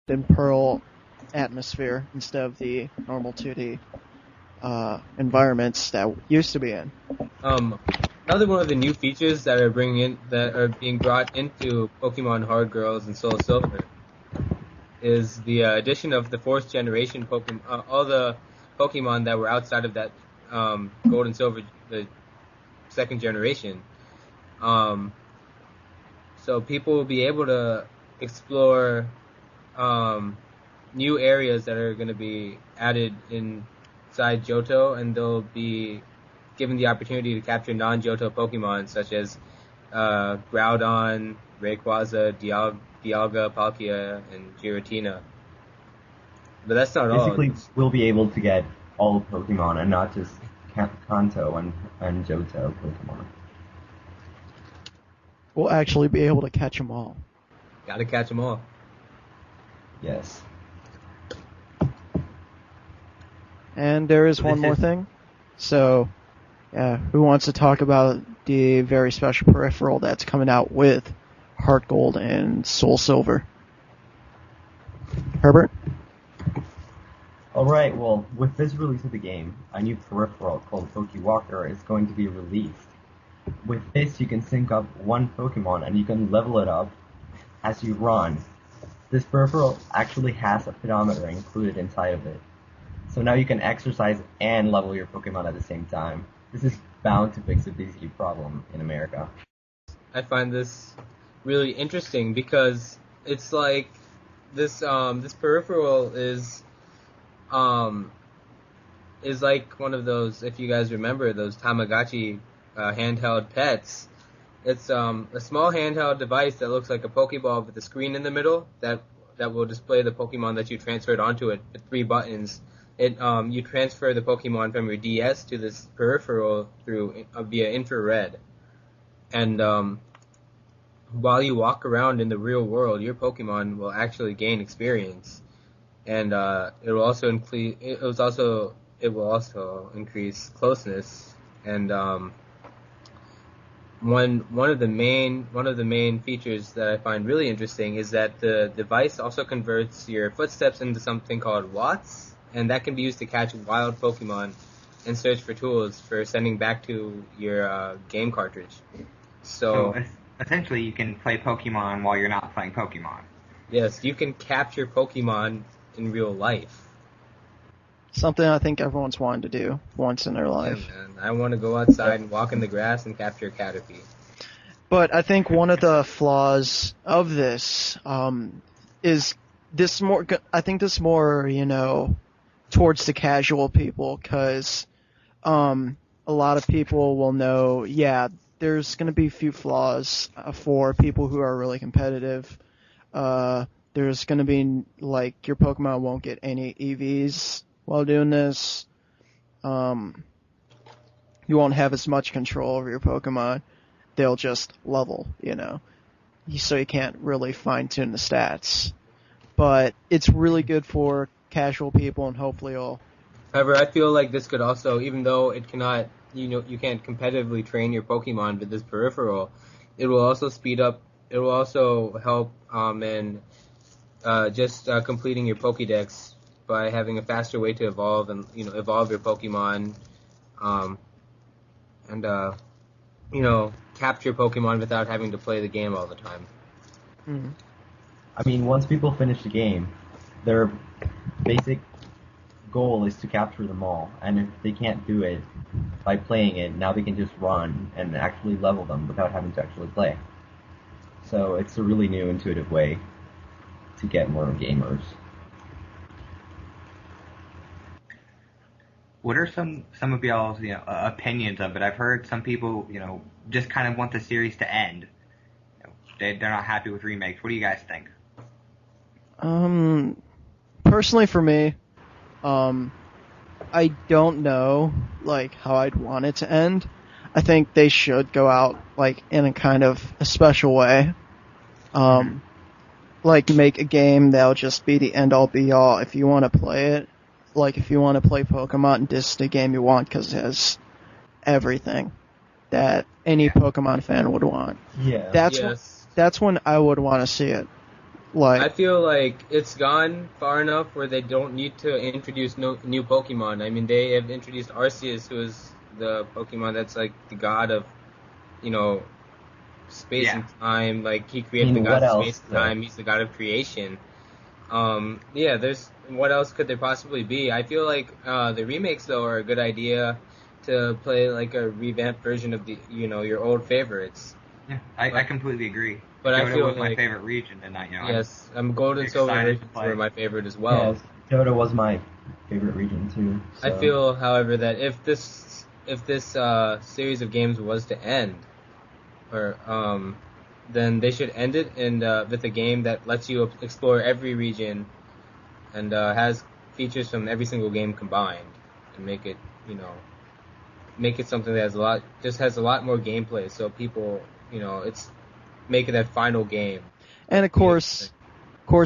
than Pearl atmosphere instead of the normal 2D environments that used to be in. Another one of the new features that are being brought into Pokemon Hard Girls and Soul Silver is the addition of the 4th generation Pokemon, all the Pokemon that were outside of that Gold and Silver, the 2nd generation. So people will be able to explore new areas that are going to be added inside Johto, and they'll be given the opportunity to capture non-Johto Pokemon such as Groudon, Rayquaza, Dialga, Palkia, and Giratina. But that's not all. Basically, we'll be able to get all Pokemon and not just Kanto and Johto Pokemon. We'll actually be able to catch them all. Gotta catch them all. Yes. And there is one more thing. So, who wants to talk about the very special peripheral that's coming out with Heart Gold and Soul Silver? Herbert? Alright, well, with this release of the game, a new peripheral called PokeWalker is going to be released. With this, you can sync up one Pokemon and you can level it up as you run. This peripheral actually has a pedometer included inside of it. So now you can exercise and level your Pokemon at the same time. This is bound to fix a busy problem in America. I find this really interesting because it's like this peripheral is like one of those, if you guys remember, those Tamagotchi handheld pets. It's a small handheld device that looks like a Pokeball with a screen in the middle that will display the Pokemon that you transferred onto it with 3 buttons. You transfer the Pokemon from your DS to this peripheral through via infrared, and while you walk around in the real world, your Pokemon will actually gain experience, and it will also increase closeness. And one of the main features that I find really interesting is that the device also converts your footsteps into something called watts. And that can be used to catch wild Pokemon and search for tools for sending back to your game cartridge. So essentially, you can play Pokemon while you're not playing Pokemon. Yes, you can capture Pokemon in real life. Something I think everyone's wanted to do once in their life. Yeah, man. I want to go outside and walk in the grass and capture a Caterpie. But I think one of the flaws of this is this more. I think this more, towards the casual people, because a lot of people will know, there's going to be a few flaws for people who are really competitive. There's going to be, your Pokemon won't get any EVs while doing this. You won't have as much control over your Pokemon. They'll just level, so you can't really fine-tune the stats. But it's really good for casual people, and hopefully However, I feel like this could also, even though it cannot, you can't competitively train your Pokemon with this peripheral, it will also speed up. It will also help in completing your Pokédex by having a faster way to evolve and evolve your Pokemon, and capture Pokemon without having to play the game all the time. Mm-hmm. I mean, once people finish the game, their basic goal is to capture them all, and if they can't do it by playing it, now they can just run and actually level them without having to actually play. So it's a really new, intuitive way to get more gamers. What are some of y'all's opinions of it? I've heard some people just kind of want the series to end. They're not happy with remakes. What do you guys think? Personally for me, I don't know, how I'd want it to end. I think they should go out, in a kind of a special way. Make a game that'll just be the end-all be-all. If you want to play it, if you want to play Pokemon, this is the game you want, because it has everything that any Pokemon fan would want. Yeah. That's when I would want to see it. I feel like it's gone far enough where they don't need to introduce new Pokemon. I mean, they have introduced Arceus, who is the Pokemon that's like the god of, you know, space and time. Like, he created the gods of space and time. He's the god of creation. What else could there possibly be? I feel like the remakes, though, are a good idea to play like a revamped version of your old favorites. Yeah, I completely agree. But Johto I feel was my like, favorite region, and I'm Gold and Silver regions were my favorite as well. Yes, Johto was my favorite region too. So. I feel, however, that if this series of games was to end, then they should end it with a game that lets you explore every region and has features from every single game combined, and make it something that has a lot more gameplay, so people, make it that final game. And of course,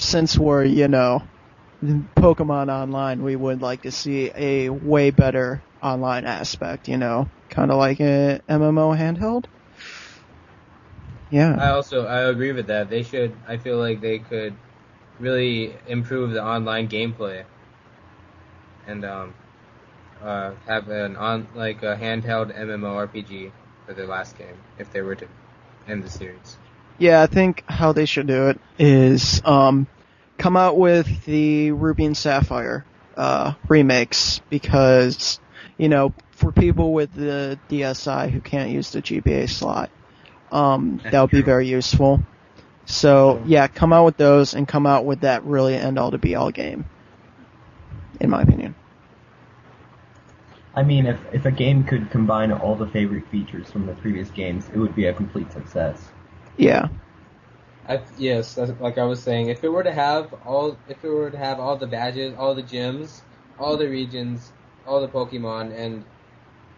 since we're, Pokemon Online, we would like to see a way better online aspect, kind of like a MMO handheld. Yeah. I agree with that. I feel like they could really improve the online gameplay and have a handheld MMORPG for their last game if they were to end the series. Yeah, I think how they should do it is come out with the Ruby and Sapphire remakes, because, for people with the DSi who can't use the GBA slot, that would be very useful. So, yeah, come out with those and come out with that really end-all to be-all game, in my opinion. I mean, if a game could combine all the favorite features from the previous games, it would be a complete success. Yeah. Yes, like I was saying, if it were to have all the badges, all the gyms, all the regions, all the Pokemon, and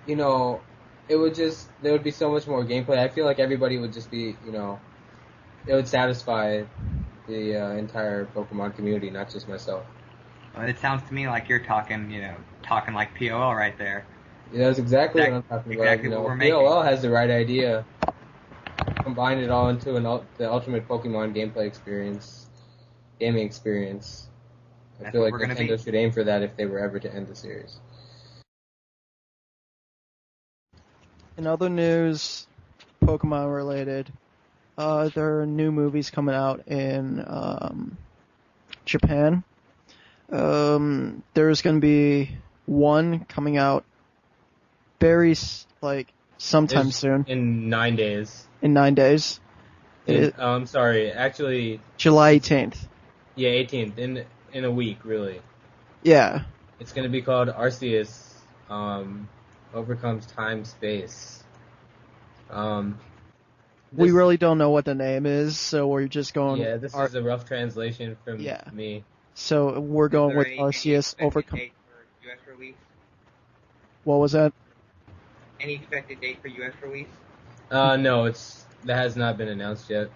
there would be so much more gameplay. I feel like everybody would just be, it would satisfy the entire Pokemon community, not just myself. Well, it sounds to me like you're talking like POL right there. Yeah, that's exactly what I'm talking about. Exactly what we're making. POL has the right idea. Combine it all into the ultimate Pokemon gaming experience. I feel like Nintendo should aim for that if they were ever to end the series. In other news, Pokemon related, there are new movies coming out in Japan. There's going to be one coming out sometime soon. In 9 days. In 9 days. I'm sorry, actually... July 18th. Yeah, 18th. In a week, really. Yeah. It's going to be called Arceus Overcomes Time Space. We really don't know what the name is, so we're just going... Yeah, this is a rough translation from me. So we're going with Arceus Overcomes... US release? What was that? Any expected date for US release? No, that has not been announced yet.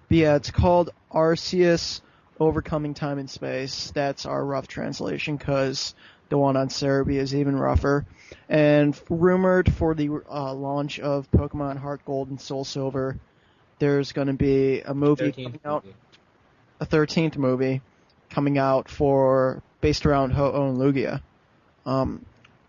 But yeah, it's called Arceus Overcoming Time and Space. That's our rough translation, because the one on Cerebi is even rougher. And rumored for the launch of Pokemon Heart Gold and Soul Silver, there's going to be a movie coming out. A 13th movie coming out based around Ho-Oh and Lugia.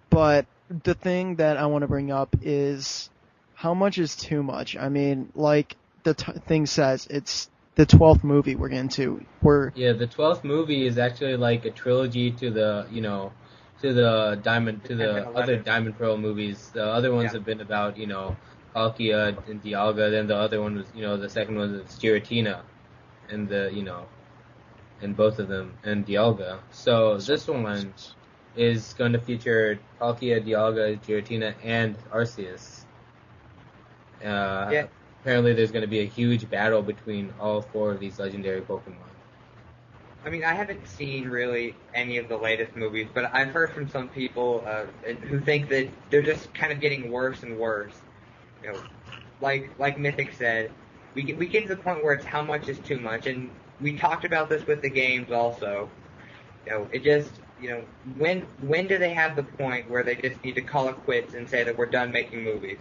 But the thing that I want to bring up is how much is too much? I mean, like the thing says, it's the 12th movie we're getting to. The 12th movie is actually like a trilogy to the other Diamond Pearl movies. The other ones have been about, Palkia and Dialga. Then the other one was, the second one was Giratina, and and both of them, and Dialga. So this one is going to feature Palkia, Dialga, Giratina, and Arceus. Apparently there's going to be a huge battle between all four of these legendary Pokemon. I mean, I haven't seen really any of the latest movies, but I've heard from some people who think that they're just kind of getting worse and worse. Like MythiK said, we get to the point where it's how much is too much, and we talked about this with the games also. It just, when do they have the point where they just need to call it quits and say that we're done making movies?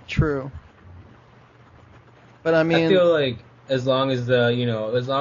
True. But I mean... I feel like as long as the, as long